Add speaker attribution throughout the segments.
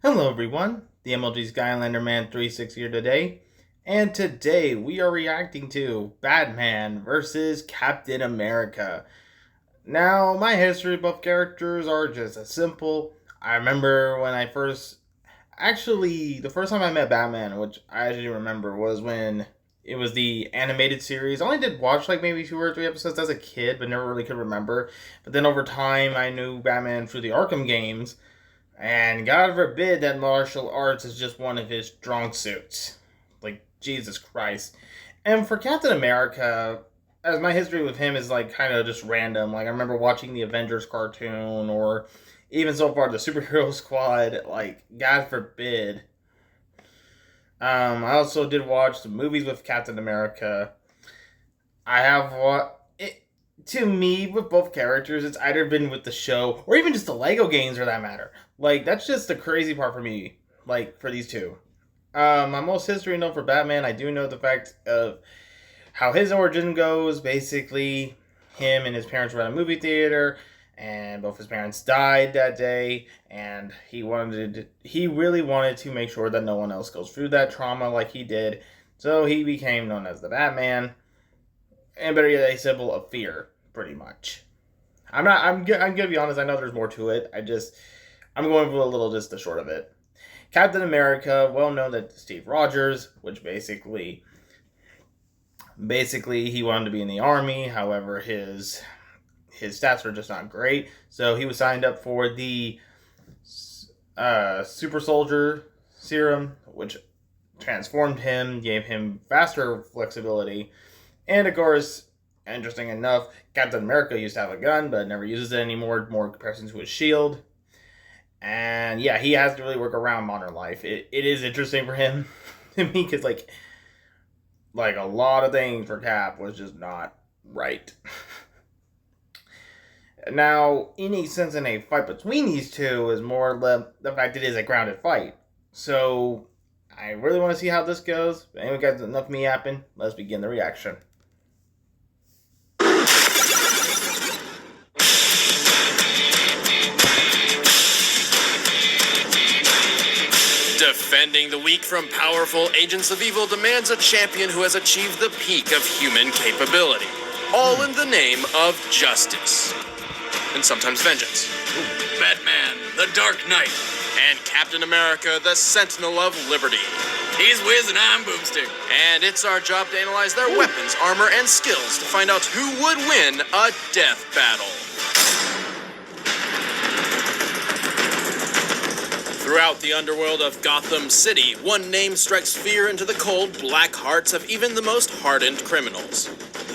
Speaker 1: Hello everyone, the MLG Skylander Man 36 here today, and today we are reacting to Batman versus Captain America. Now, my history of both characters are just as simple. I remember when the first time I met Batman, which I actually remember, was when it was the animated series. I only did watch like maybe 2 or 3 episodes as a kid, but never really could remember. But then over time, I knew Batman through the Arkham games, and God forbid that martial arts is just one of his strong suits. Like, Jesus Christ. And for Captain America, as my history with him is like kind of just random. Like, I remember watching the Avengers cartoon, or even so far the Superhero Squad. Like, God forbid. I also did watch the movies with Captain America. I have what it to me with both characters. It's either been with the show or even just the Lego games, for that matter. Like, that's just the crazy part for me. Like, for these two. My most history note for Batman, I do know the fact of how his origin goes. Basically, him and his parents were at a movie theater, and both his parents died that day. And he really wanted to make sure that no one else goes through that trauma like he did. So he became known as the Batman, and better yet, a symbol of fear, pretty much. I'm not. I'm gonna be honest. I know there's more to it. I'm going for a little just the short of it. Captain America, well known that Steve Rogers, which basically he wanted to be in the army. However, his stats were just not great, so he was signed up for the super soldier serum, which transformed him, gave him faster flexibility, and of course, interesting enough, Captain America used to have a gun, but never uses it anymore. More comparison to his shield. And yeah, he has to really work around modern life. It is interesting for him to me because like a lot of things for Cap was just not right. Now, in a sense, in a fight between these two is more the fact it is a grounded fight. So I really want to see how this goes. But anyway, guys, enough of me yapping. Let's begin the reaction.
Speaker 2: Defending the weak from powerful agents of evil demands a champion who has achieved the peak of human capability. All in the name of justice. And sometimes vengeance.
Speaker 3: Batman, the Dark Knight.
Speaker 2: And Captain America, the Sentinel of Liberty.
Speaker 3: He's Wiz and I'm Boomstick.
Speaker 2: And it's our job to analyze their weapons, armor, and skills to find out who would win a death battle. Throughout the underworld of Gotham City, one name strikes fear into the cold, black hearts of even the most hardened criminals.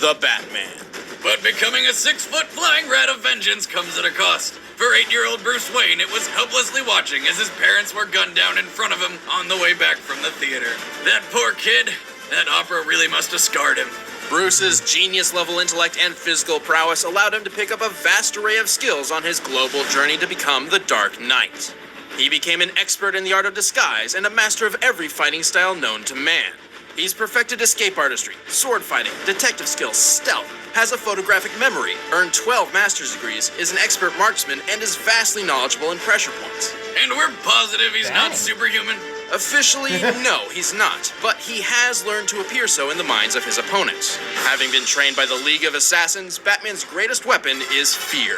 Speaker 2: The Batman.
Speaker 3: But becoming a 6-foot flying rat of vengeance comes at a cost. For 8-year-old Bruce Wayne, it was helplessly watching as his parents were gunned down in front of him on the way back from the theater. That poor kid, that opera really must have scarred him.
Speaker 2: Bruce's genius-level intellect and physical prowess allowed him to pick up a vast array of skills on his global journey to become the Dark Knight. He became an expert in the art of disguise and a master of every fighting style known to man. He's perfected escape artistry, sword fighting, detective skills, stealth, has a photographic memory, earned 12 master's degrees, is an expert marksman, and is vastly knowledgeable in pressure points.
Speaker 3: And we're positive he's not superhuman?
Speaker 2: Officially, no, he's not, but he has learned to appear so in the minds of his opponents. Having been trained by the League of Assassins, Batman's greatest weapon is fear.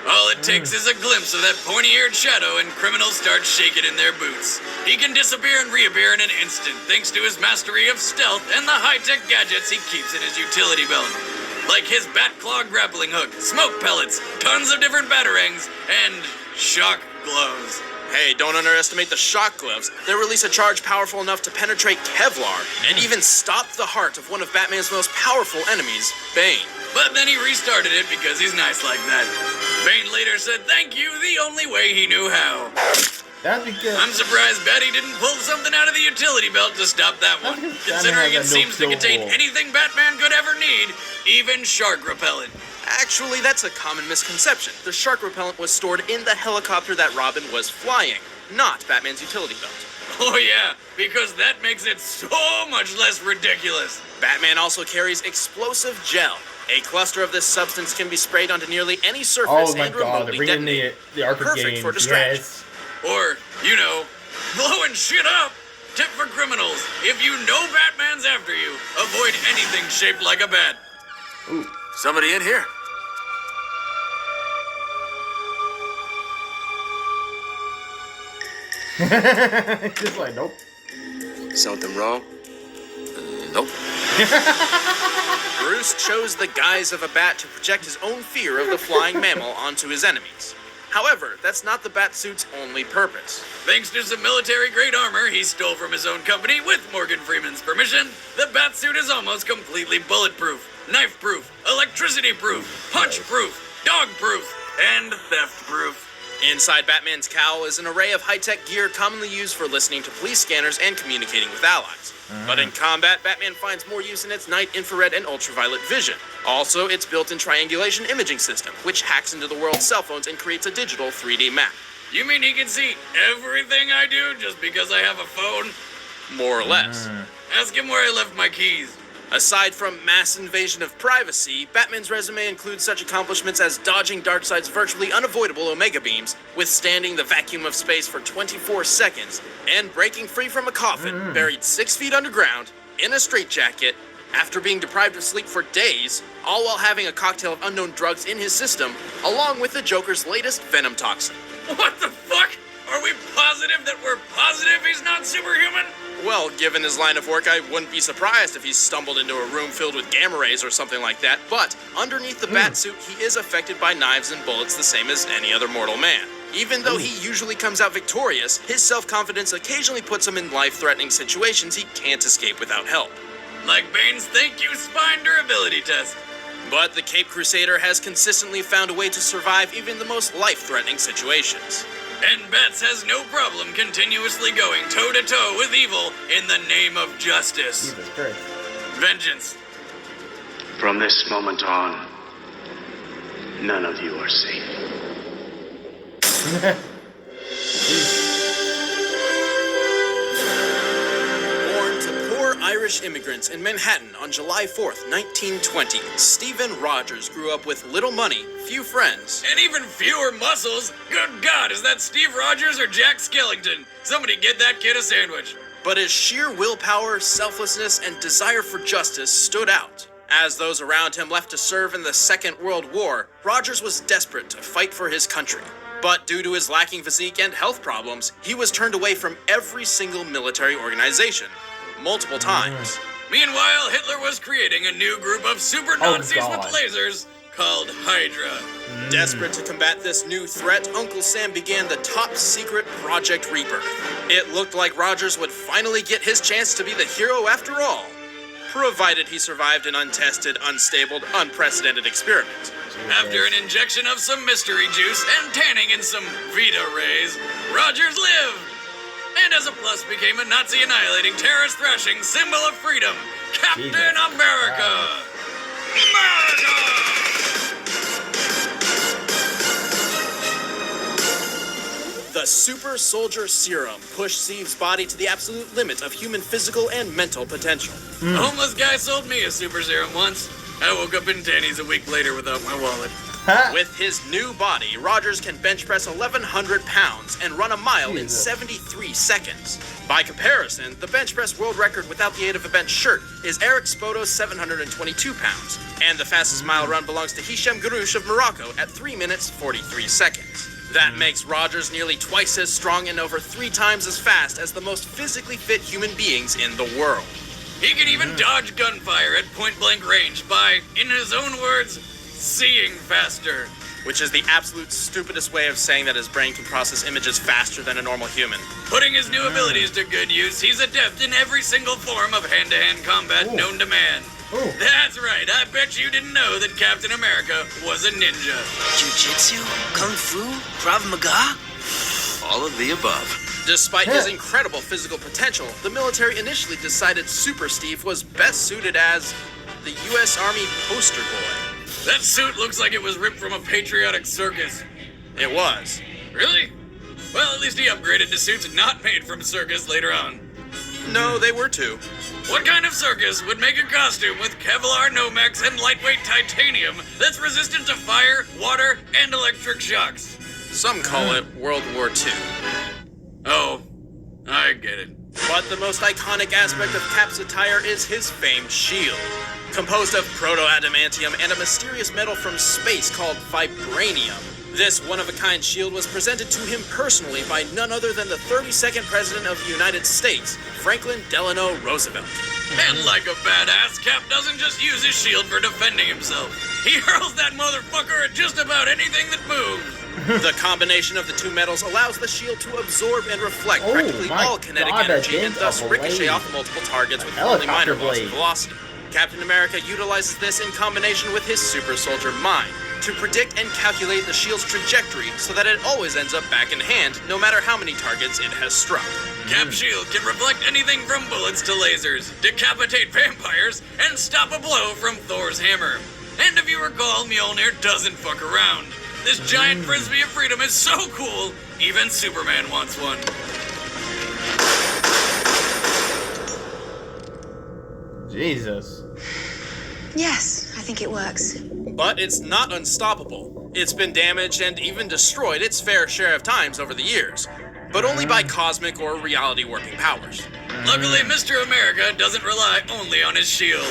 Speaker 3: All it takes is a glimpse of that pointy-eared shadow and criminals start shaking in their boots. He can disappear and reappear in an instant thanks to his mastery of stealth and the high-tech gadgets he keeps in his utility belt. Like his bat-claw grappling hook, smoke pellets, tons of different batarangs, and shock gloves.
Speaker 2: Hey, don't underestimate the shock gloves. They release a charge powerful enough to penetrate Kevlar and even stop the heart of one of Batman's most powerful enemies, Bane.
Speaker 3: But then he restarted it because he's nice like that. Bane later said thank you the only way he knew how.
Speaker 1: That's because
Speaker 3: I'm surprised Batty didn't pull something out of the utility belt to stop that one, considering it seems to contain anything Batman could ever need, even shark repellent.
Speaker 2: Actually, that's a common misconception. The shark repellent was stored in the helicopter that Robin was flying, not Batman's utility belt.
Speaker 3: Oh yeah, because that makes it so much less ridiculous.
Speaker 2: Batman also carries explosive gel. A cluster of this substance can be sprayed onto nearly any surface
Speaker 1: oh my
Speaker 2: and
Speaker 1: god,
Speaker 2: remotely
Speaker 1: they're bringing
Speaker 2: detonate.
Speaker 1: the Arkham
Speaker 2: Perfect
Speaker 1: games.
Speaker 2: for distraction.
Speaker 3: Or, Blowing shit up! Tip for criminals. If you know Batman's after you, avoid anything shaped like a bat.
Speaker 1: Ooh.
Speaker 3: Somebody in here?
Speaker 1: Just like, nope.
Speaker 3: Something wrong? Nope.
Speaker 2: Bruce chose the guise of a bat to project his own fear of the flying mammal onto his enemies. However, that's not the Batsuit's only purpose.
Speaker 3: Thanks to some military-grade armor he stole from his own company with Morgan Freeman's permission, the Batsuit is almost completely bulletproof, knife-proof, electricity-proof, punch-proof, dog-proof, and theft-proof.
Speaker 2: Inside Batman's cowl is an array of high-tech gear commonly used for listening to police scanners and communicating with allies. But in combat, Batman finds more use in its night, infrared, and ultraviolet vision. Also, its built-in triangulation imaging system, which hacks into the world's cell phones and creates a digital 3D map.
Speaker 3: You mean he can see everything I do just because I have a phone?
Speaker 2: More or less.
Speaker 3: Ask him where I left my keys.
Speaker 2: Aside from mass invasion of privacy, Batman's resume includes such accomplishments as dodging Darkseid's virtually unavoidable Omega beams, withstanding the vacuum of space for 24 seconds, and breaking free from a coffin buried 6 feet underground in a straitjacket after being deprived of sleep for days, all while having a cocktail of unknown drugs in his system, along with the Joker's latest venom toxin.
Speaker 3: What the fuck? Are we positive that we're positive he's not superhuman?
Speaker 2: Well, given his line of work, I wouldn't be surprised if he stumbled into a room filled with gamma rays or something like that, but underneath the Batsuit, he is affected by knives and bullets the same as any other mortal man. Even though he usually comes out victorious, his self-confidence occasionally puts him in life-threatening situations he can't escape without help.
Speaker 3: Like Bane's thank you spine durability test.
Speaker 2: But the Cape Crusader has consistently found a way to survive even the most life-threatening situations.
Speaker 3: And Bats has no problem continuously going toe-to-toe with evil in the name of justice.
Speaker 1: Jesus Christ.
Speaker 3: Vengeance.
Speaker 4: From this moment on, none of you are safe.
Speaker 2: Born to poor Irish immigrants in Manhattan on July 4th, 1920, Stephen Rogers grew up with little money, few friends,
Speaker 3: And even fewer muscles. Good God, is that Steve Rogers or Jack Skellington? Somebody get that kid a sandwich.
Speaker 2: but his sheer willpower, selflessness, and desire for justice stood out. As those around him left to serve in the Second World War, Rogers was desperate to fight for his country. But due to his lacking physique and health problems, he was turned away from every single military organization, multiple times.
Speaker 3: Meanwhile, Hitler was creating a new group of super Nazis with
Speaker 1: God.
Speaker 3: lasers called Hydra.
Speaker 2: Desperate to combat this new threat, Uncle Sam began the top-secret Project Rebirth. It looked like Rogers would finally get his chance to be the hero after all, provided he survived an untested, unstable, unprecedented experiment.
Speaker 3: After an injection of some mystery juice and tanning in some Vita rays, Rogers lived. And as a plus became a Nazi annihilating, terrorist thrashing symbol of freedom, Captain
Speaker 1: Jesus
Speaker 3: America. America!
Speaker 2: The Super Soldier Serum pushed Steve's body to the absolute limit of human physical and mental potential.
Speaker 3: A homeless guy sold me a super serum once. I woke up in Danny's a week later without my wallet.
Speaker 2: With his new body, Rogers can bench press 1,100 pounds and run a mile in
Speaker 1: Jesus.
Speaker 2: 73 seconds. By comparison, the bench press world record without the aid of a bench shirt is Eric Spoto's 722 pounds, and the fastest mile run belongs to Hichem Garouche of Morocco at 3 minutes 43 seconds. That makes Rogers nearly twice as strong and over 3 times as fast as the most physically fit human beings in the world.
Speaker 3: He can even dodge gunfire at point-blank range by, in his own words, seeing faster.
Speaker 2: Which is the absolute stupidest way of saying that his brain can process images faster than a normal human.
Speaker 3: Putting his new abilities to good use, he's adept in every single form of hand-to-hand combat known to man.
Speaker 1: Ooh.
Speaker 3: That's right, I bet you didn't know that Captain America was a ninja.
Speaker 5: Jiu-jitsu? Kung Fu? Krav Maga? All of the above.
Speaker 2: Despite his incredible physical potential, the military initially decided Super Steve was best suited as the U.S. Army poster boy.
Speaker 3: That suit looks like it was ripped from a patriotic circus.
Speaker 2: It was.
Speaker 3: Really? Well, at least he upgraded to suits not made from circus later on.
Speaker 2: No, they were too.
Speaker 3: What kind of circus would make a costume with Kevlar Nomex and lightweight titanium that's resistant to fire, water, and electric shocks?
Speaker 2: Some call it World War II.
Speaker 3: Oh, I get it.
Speaker 2: But the most iconic aspect of Cap's attire is his famed shield. Composed of proto-adamantium and a mysterious metal from space called vibranium. This one-of-a-kind shield was presented to him personally by none other than the 32nd President of the United States, Franklin Delano Roosevelt.
Speaker 3: And like a badass, Cap doesn't just use his shield for defending himself. He hurls that motherfucker at just about anything that moves.
Speaker 2: The combination of the two metals allows the shield to absorb and reflect practically
Speaker 1: my
Speaker 2: all kinetic
Speaker 1: God,
Speaker 2: energy
Speaker 1: that
Speaker 2: and
Speaker 1: is
Speaker 2: thus
Speaker 1: a
Speaker 2: ricochet
Speaker 1: blade.
Speaker 2: off multiple targets with only
Speaker 1: Helicopter
Speaker 2: minor loss of
Speaker 1: blade.
Speaker 2: velocity. Captain America utilizes this in combination with his super soldier mind to predict and calculate the shield's trajectory so that it always ends up back in hand, no matter how many targets it has struck.
Speaker 3: Cap's shield can reflect anything from bullets to lasers, decapitate vampires, and stop a blow from Thor's hammer. And if you recall, Mjolnir doesn't fuck around. This giant frisbee of freedom is so cool, even Superman wants one.
Speaker 1: Jesus.
Speaker 6: Yes, I think it works.
Speaker 2: But it's not unstoppable. It's been damaged and even destroyed its fair share of times over the years, but only by cosmic or reality warping powers.
Speaker 3: Luckily, Mr. America doesn't rely only on his shield.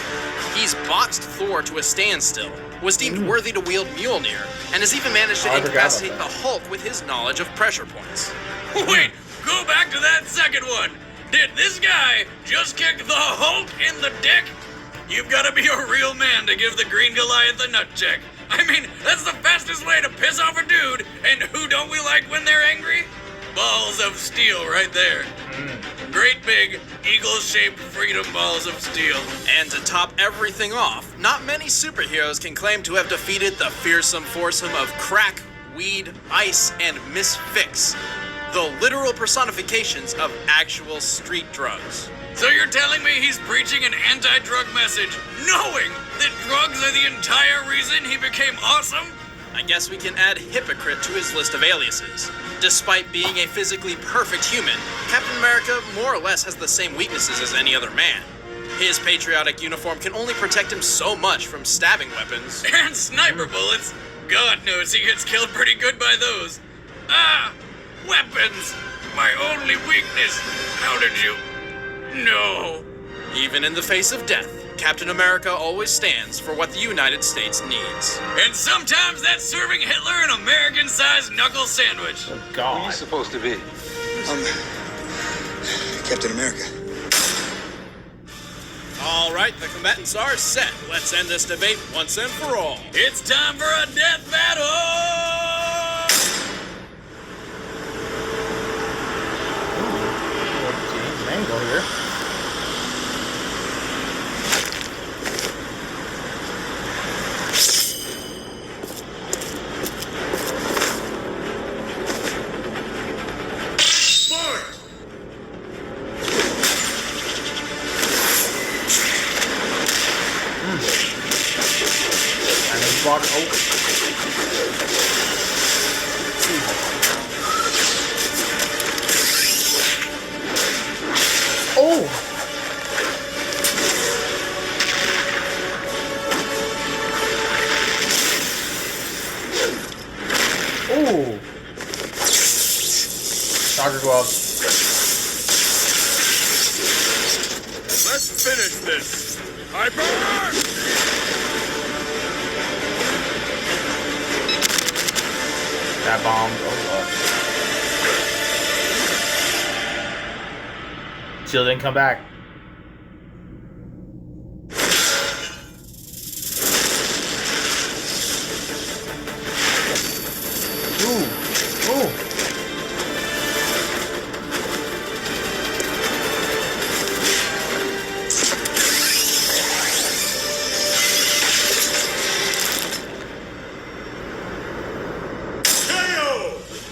Speaker 2: He's boxed Thor to a standstill, was deemed worthy to wield Mjolnir, and has even managed to
Speaker 1: I forgot about
Speaker 2: incapacitate the
Speaker 1: that.
Speaker 2: Hulk with his knowledge of pressure points.
Speaker 3: Wait, go back to that second one. Did this guy just kick the Hulk in the dick? You've got to be a real man to give the Green Goliath a nut check. I mean, that's the fastest way to piss off a dude, and who don't we like when they're angry? Balls of steel right there. Great big, eagle-shaped freedom balls of steel.
Speaker 2: And to top everything off, not many superheroes can claim to have defeated the fearsome foursome of crack, weed, ice, and Miss Fix, the literal personifications of actual street drugs.
Speaker 3: So you're telling me he's preaching an anti-drug message, knowing that drugs are the entire reason he became awesome?
Speaker 2: I guess we can add hypocrite to his list of aliases. Despite being a physically perfect human, Captain America more or less has the same weaknesses as any other man. His patriotic uniform can only protect him so much from stabbing weapons.
Speaker 3: And sniper bullets. God knows he gets killed pretty good by those. Ah, weapons. My only weakness. How did you... No.
Speaker 2: Even in the face of death, Captain America always stands for what the United States needs.
Speaker 3: And sometimes that's serving Hitler an American-sized knuckle sandwich.
Speaker 1: Oh,
Speaker 7: What are you
Speaker 1: God.
Speaker 7: supposed to be?
Speaker 8: Captain America.
Speaker 2: All right, the combatants are set. Let's end this debate once and for all.
Speaker 3: It's time for a death battle!
Speaker 1: Change angle here. And then block. Oh. Oh! Oh! Shocker gloves.
Speaker 3: Let's finish this. Hyper!
Speaker 1: That bomb. Oh, God. Shield didn't come back. Ooh. Ooh.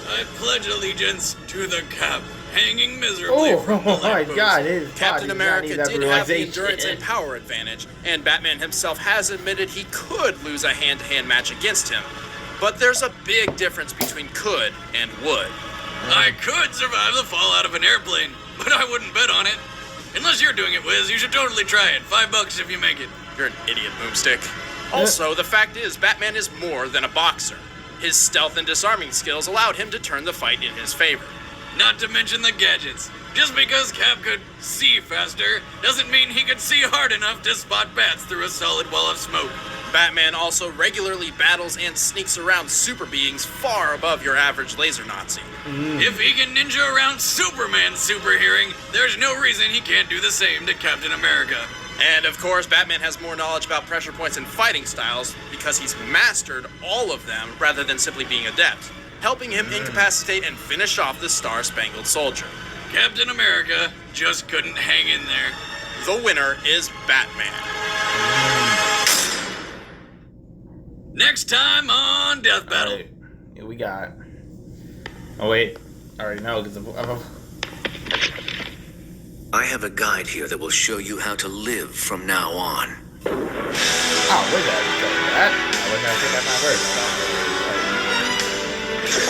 Speaker 3: I pledge allegiance to the Cap, hanging miserably from the
Speaker 1: Oh my
Speaker 3: lamppost.
Speaker 1: God! His
Speaker 2: Captain
Speaker 1: body
Speaker 2: America
Speaker 1: does not need
Speaker 2: did
Speaker 1: that
Speaker 2: have the
Speaker 1: realization.
Speaker 2: endurance and power advantage, and Batman himself has admitted he could lose a hand-to-hand match against him. But there's a big difference between could and would.
Speaker 3: I could survive the fall out of an airplane, but I wouldn't bet on it. Unless you're doing it, Wiz, you should totally try it. $5 if you make it.
Speaker 2: You're an idiot, Boomstick. Also, the fact is, Batman is more than a boxer. His stealth and disarming skills allowed him to turn the fight in his favor.
Speaker 3: Not to mention the gadgets. Just because Cap could see faster doesn't mean he could see hard enough to spot bats through a solid wall of smoke.
Speaker 2: Batman also regularly battles and sneaks around super beings far above your average laser Nazi.
Speaker 3: If he can ninja around Superman's super hearing, there's no reason he can't do the same to Captain America.
Speaker 2: And of course, Batman has more knowledge about pressure points and fighting styles because he's mastered all of them rather than simply being adept, helping him incapacitate and finish off the Star-Spangled Soldier.
Speaker 3: Captain America just couldn't hang in there.
Speaker 2: The winner is Batman.
Speaker 3: Next time on Death Battle.
Speaker 1: Alright, here we got. Oh wait, I already know because
Speaker 5: I have a guide here that will show you how to live from now on.
Speaker 1: oh, look at that. Oh, look, I think that's not very good.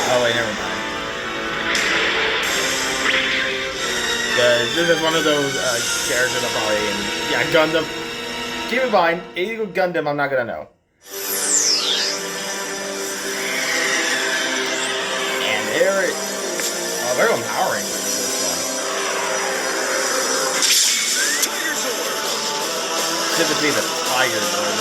Speaker 1: Oh wait, never mind. Because this is one of those characters I'm probably in. Yeah, Gundam. Keep in mind, anything with Gundam, I'm not gonna know. And there it. Oh, they're on Power Rangers with this one. Typically the Tiger Zord.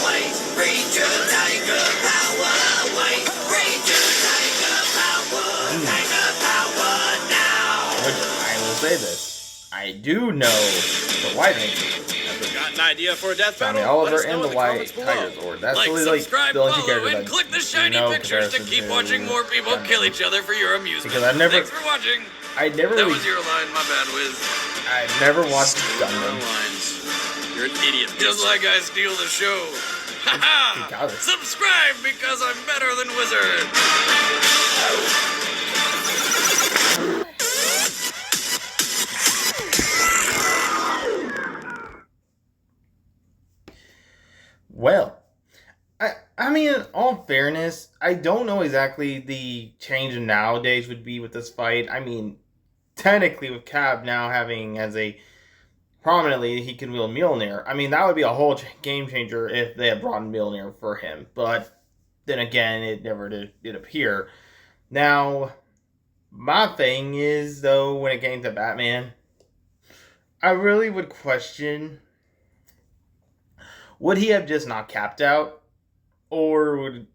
Speaker 5: White Ranger Tiger Power! White Ranger Tiger Power! Tiger Power now!
Speaker 1: Which I will say this. I do know the White Ranger.
Speaker 2: Got an idea for a death
Speaker 1: Tommy
Speaker 2: battle? Let
Speaker 1: Oliver
Speaker 2: us know
Speaker 1: and
Speaker 2: in
Speaker 1: the White
Speaker 2: comments below.
Speaker 1: Tiger Zord. That's
Speaker 3: Like,
Speaker 1: really like
Speaker 3: subscribe,
Speaker 1: the only two
Speaker 3: follow,
Speaker 1: characters
Speaker 3: and click the
Speaker 1: I
Speaker 3: shiny
Speaker 1: know
Speaker 3: pictures to
Speaker 1: comparison
Speaker 3: keep
Speaker 1: to
Speaker 3: watching more people
Speaker 1: Gundam.
Speaker 3: kill each other for your amusement.
Speaker 1: Because I've never-
Speaker 3: Thanks for watching.
Speaker 1: I never
Speaker 3: That
Speaker 1: really,
Speaker 3: was your line, my bad, Wiz.
Speaker 1: I never watched
Speaker 2: No
Speaker 1: Gundam.
Speaker 2: lines. You're an idiot.
Speaker 3: Just like I steal the show. Haha!
Speaker 1: got it.
Speaker 3: Subscribe because I'm better than Wizard.
Speaker 1: Well, I mean, in all fairness, I don't know exactly the change nowadays would be with this fight. I mean, technically with Cap now having as a prominently he can wield Mjolnir. I mean, that would be a whole game changer if they had brought in Mjolnir for him. But then again, it never did appear. Now, my thing is, though, when it came to Batman, I really would question, would he have just not capped out? Or would...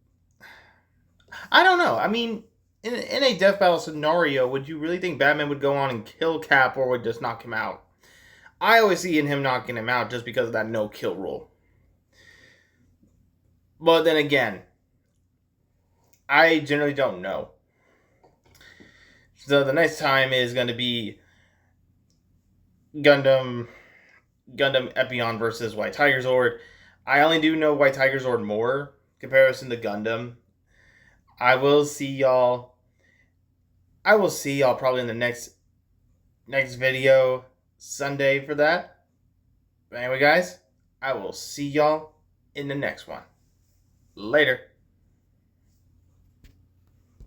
Speaker 1: I don't know. I mean, in a death battle scenario, would you really think Batman would go on and kill Cap or would just knock him out? I always see in him knocking him out just because of that no-kill rule. But then again, I generally don't know. So the next time is going to be Gundam Epion versus White Tiger Zord. I only do know White Tiger Zord more in comparison to Gundam. I will see y'all probably in the next video Sunday for that. But anyway, guys, I will see y'all in the next one. Later.